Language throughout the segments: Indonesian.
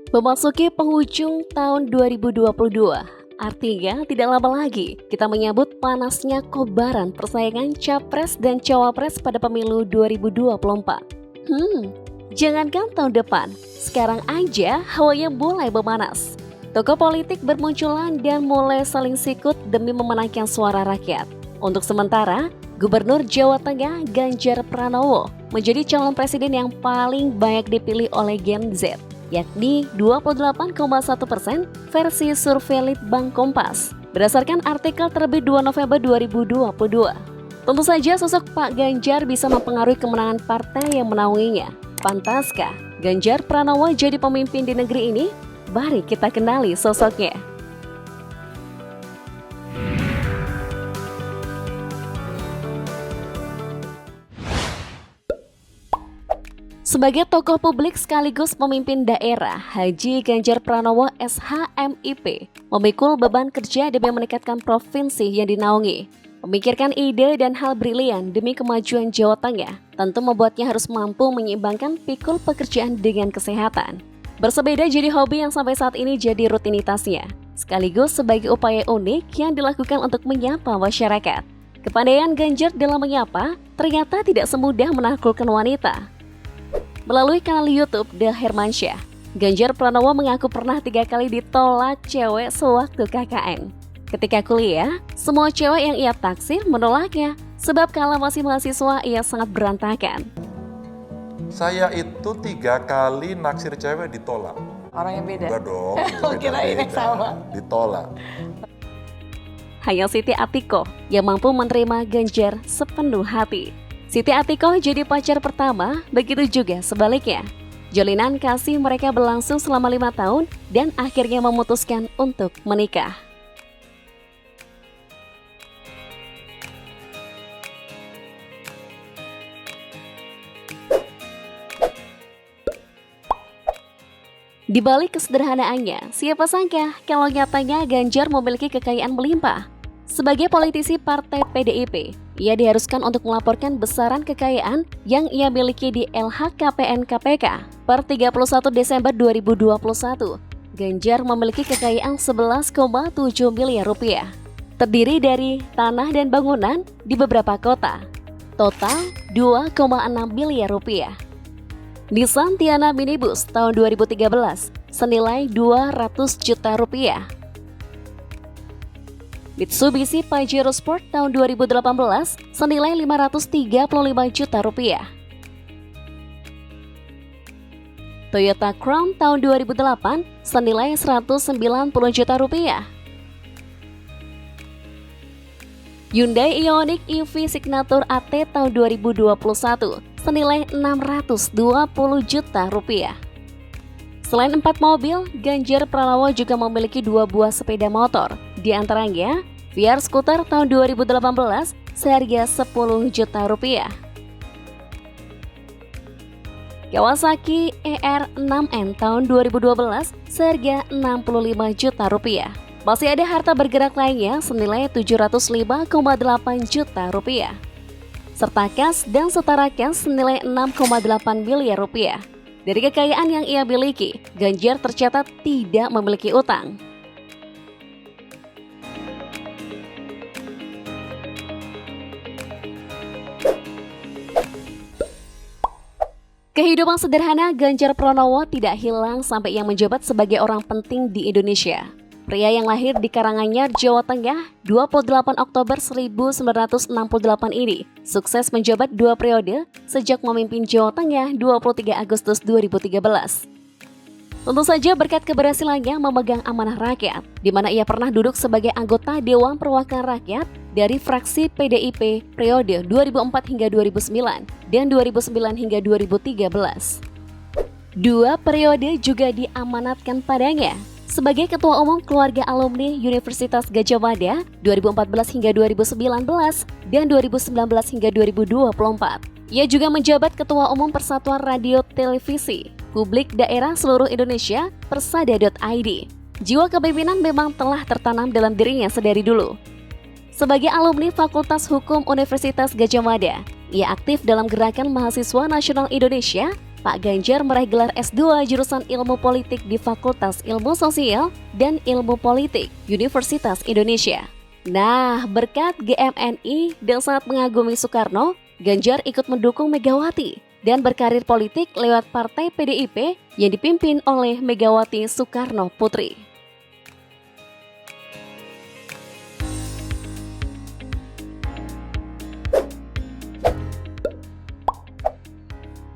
Memasuki penghujung tahun 2022, artinya tidak lama lagi kita menyambut panasnya kobaran persaingan Capres dan Cawapres pada pemilu 2024. Jangankan tahun depan, sekarang aja hawanya mulai memanas. Tokoh politik bermunculan dan mulai saling sikut demi memenangkan suara rakyat. Untuk sementara, Gubernur Jawa Tengah Ganjar Pranowo menjadi calon presiden yang paling banyak dipilih oleh Gen Z, yakni 28,1% versi survei Litbang Kompas, berdasarkan artikel terbit 2 November 2022. Tentu saja sosok Pak Ganjar bisa mempengaruhi kemenangan partai yang menaunginya. Pantaskah Ganjar Pranowo jadi pemimpin di negeri ini? Mari kita kenali sosoknya. Sebagai tokoh publik sekaligus pemimpin daerah, Haji Ganjar Pranowo SHMIP memikul beban kerja demi meningkatkan provinsi yang dinaungi. Memikirkan ide dan hal brilian demi kemajuan Jawa Tengah tentu membuatnya harus mampu menyeimbangkan pikul pekerjaan dengan kesehatan. Bersepeda jadi hobi yang sampai saat ini jadi rutinitasnya, sekaligus sebagai upaya unik yang dilakukan untuk menyapa masyarakat. Kepandaian Ganjar dalam menyapa ternyata tidak semudah menaklukkan wanita. Melalui kanal YouTube The Hermansyah, Ganjar Pranowo mengaku pernah 3 kali ditolak cewek sewaktu KKN. Ketika kuliah, semua cewek yang ia taksir menolaknya, sebab kala masih mahasiswa ia sangat berantakan. Saya itu 3 kali naksir cewek ditolak. Orang yang beda? Enggak dong, Kirain yang sama. ditolak. Hanya Siti Atiko yang mampu menerima Ganjar sepenuh hati. Siti Atiko jadi pacar pertama, begitu juga sebaliknya. Jalinan kasih mereka berlangsung selama 5 tahun dan akhirnya memutuskan untuk menikah. Di balik kesederhanaannya, siapa sangka kalau nyatanya Ganjar memiliki kekayaan melimpah. Sebagai politisi partai PDIP, ia diharuskan untuk melaporkan besaran kekayaan yang ia miliki di LHKPN KPK per 31 Desember 2021. Ganjar memiliki kekayaan 11,7 miliar rupiah, terdiri dari tanah dan bangunan di beberapa kota. Total 2,6 miliar rupiah. Nissan Tiana minibus tahun 2013 senilai 200 juta rupiah. Mitsubishi Pajero Sport tahun 2018 senilai 535 juta rupiah. Toyota Crown tahun 2008 senilai 190 juta rupiah. Hyundai Ioniq EV Signature AT tahun 2021 senilai 620 juta rupiah. Selain 4 mobil, Ganjar Pranowo juga memiliki 2 buah sepeda motor, di antaranya VR Scooter tahun 2018 seharga 10 juta rupiah. Kawasaki ER6N tahun 2012 seharga 65 juta rupiah. Masih ada harta bergerak lainnya senilai 705,8 juta rupiah. Serta kas dan setara kas senilai 6,8 miliar rupiah. Dari kekayaan yang ia miliki, Ganjar tercatat tidak memiliki utang. Kehidupan sederhana Ganjar Pranowo tidak hilang sampai ia menjabat sebagai orang penting di Indonesia. Pria yang lahir di Karanganyar, Jawa Tengah, 28 Oktober 1968 ini sukses menjabat 2 periode sejak memimpin Jawa Tengah 23 Agustus 2013. Tentu saja berkat keberhasilannya memegang amanah rakyat, di mana ia pernah duduk sebagai anggota Dewan Perwakilan Rakyat dari fraksi PDIP periode 2004 hingga 2009 dan 2009 hingga 2013. 2 periode juga diamanatkan padanya sebagai Ketua Umum Keluarga Alumni Universitas Gadjah Mada 2014 hingga 2019 dan 2019 hingga 2024. Ia juga menjabat Ketua Umum Persatuan Radio Televisi Publik Daerah Seluruh Indonesia Persada.id. Jiwa kepemimpinan memang telah tertanam dalam dirinya sedari dulu. Sebagai alumni Fakultas Hukum Universitas Gadjah Mada, ia aktif dalam Gerakan Mahasiswa Nasional Indonesia Pak Ganjar meraih gelar S2 jurusan Ilmu Politik di Fakultas Ilmu Sosial dan Ilmu Politik Universitas Indonesia. Nah, berkat GMNI dan sangat mengagumi Soekarno, Ganjar ikut mendukung Megawati dan berkarir politik lewat Partai PDIP yang dipimpin oleh Megawati Soekarno Putri.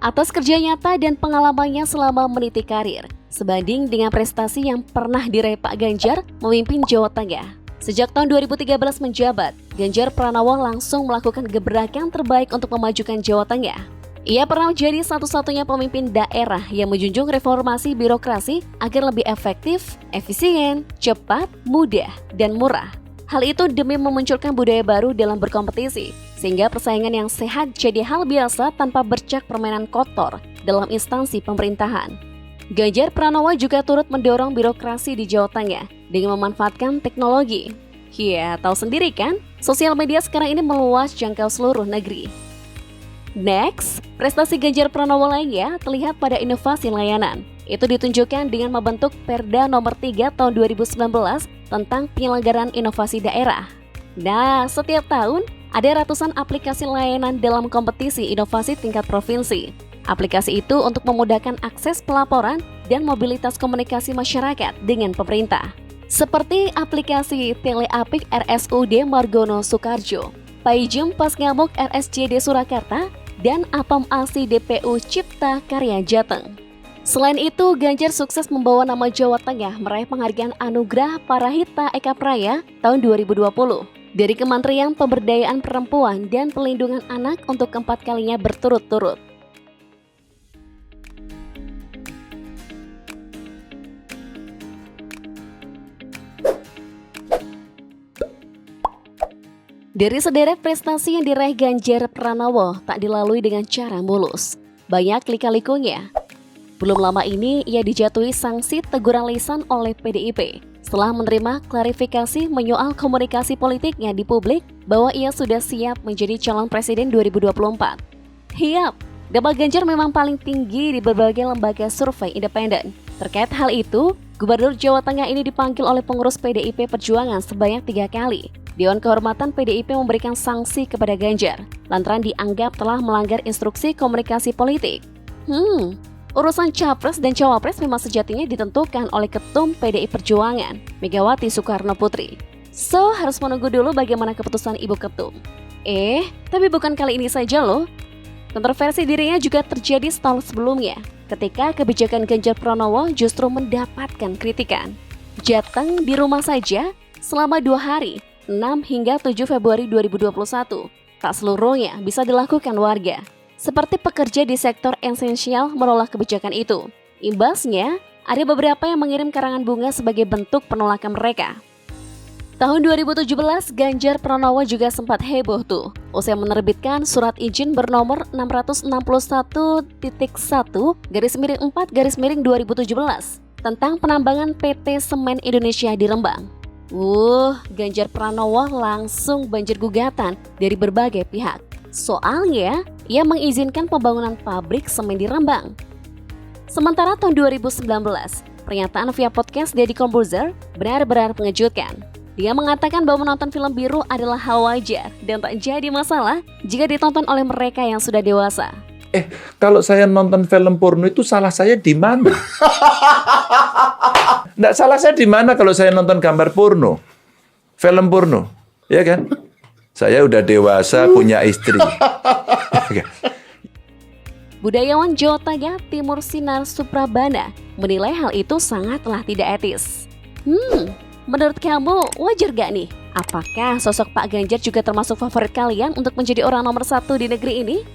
Atas kerja nyata dan pengalamannya selama meniti karir, sebanding dengan prestasi yang pernah diraih Pak Ganjar memimpin Jawa Tengah. Sejak tahun 2013 menjabat, Ganjar Pranowo langsung melakukan gebrakan terbaik untuk memajukan Jawa Tengah. Ia pernah menjadi satu-satunya pemimpin daerah yang menjunjung reformasi birokrasi agar lebih efektif, efisien, cepat, mudah, dan murah. Hal itu demi memunculkan budaya baru dalam berkompetisi, sehingga persaingan yang sehat jadi hal biasa tanpa bercak permainan kotor dalam instansi pemerintahan. Ganjar Pranowo juga turut mendorong birokrasi di Jawa Tengah dengan memanfaatkan teknologi. Ya, tahu sendiri kan, sosial media sekarang ini meluas jangkau seluruh negeri. Next, prestasi Ganjar Pranowo lainnya terlihat pada inovasi layanan. Itu ditunjukkan dengan membentuk Perda Nomor 3 Tahun 2019 tentang penyelenggaraan inovasi daerah. Nah, setiap tahun ada ratusan aplikasi layanan dalam kompetisi inovasi tingkat provinsi. Aplikasi itu untuk memudahkan akses pelaporan dan mobilitas komunikasi masyarakat dengan pemerintah. Seperti aplikasi Teleapik RSUD Margono Soekarjo, Paijem Pas Ngamuk RSJD Surakarta, dan Apam ASI DPU Cipta Karya Jateng. Selain itu, Ganjar sukses membawa nama Jawa Tengah meraih penghargaan Anugerah Parahita Eka Praya tahun 2020 dari Kementerian Pemberdayaan Perempuan dan Perlindungan Anak untuk keempat kalinya berturut-turut. Dari sederet prestasi yang diraih Ganjar Pranowo tak dilalui dengan cara mulus. Banyak lika-likunya. Belum lama ini ia dijatuhi sanksi teguran lisan oleh PDIP setelah menerima klarifikasi menyoal komunikasi politiknya di publik bahwa ia sudah siap menjadi calon presiden 2024. Hiap, dampak Ganjar memang paling tinggi di berbagai lembaga survei independen. Terkait hal itu, Gubernur Jawa Tengah ini dipanggil oleh pengurus PDIP Perjuangan sebanyak 3 kali. Dewan Kehormatan PDIP memberikan sanksi kepada Ganjar lantaran dianggap telah melanggar instruksi komunikasi politik. Urusan Capres dan Cawapres memang sejatinya ditentukan oleh Ketum PDI Perjuangan, Megawati Soekarno Putri. So, harus menunggu dulu bagaimana keputusan Ibu Ketum. Tapi bukan kali ini saja loh. Kontroversi dirinya juga terjadi setahun sebelumnya, ketika kebijakan Ganjar Pranowo justru mendapatkan kritikan. Jateng di rumah saja selama 2 hari, 6 hingga 7 Februari 2021. Tak seluruhnya bisa dilakukan warga. Seperti pekerja di sektor esensial menolak kebijakan itu. Imbasnya, ada beberapa yang mengirim karangan bunga sebagai bentuk penolakan mereka. Tahun 2017, Ganjar Pranowo juga sempat heboh tuh, usai menerbitkan surat izin bernomor 661-1/4/2017 tentang penambangan PT Semen Indonesia di Rembang. Ganjar Pranowo langsung banjir gugatan dari berbagai pihak. Soalnya, ia mengizinkan pembangunan pabrik semen di Rembang. Sementara tahun 2019, pernyataan via podcast Deddy Corbuzier benar-benar mengejutkan. Dia mengatakan bahwa menonton film biru adalah hal wajar dan tak jadi masalah jika ditonton oleh mereka yang sudah dewasa. Kalau saya nonton film porno itu salah saya di mana? Nggak, salah saya di mana kalau saya nonton gambar porno? Film porno, ya kan? Saya udah dewasa, punya istri. Budayawan Jawa Tengah Timur Sinar Suprabana menilai hal itu sangatlah tidak etis. Menurut kamu wajar gak nih? Apakah sosok Pak Ganjar juga termasuk favorit kalian untuk menjadi orang nomor 1 di negeri ini?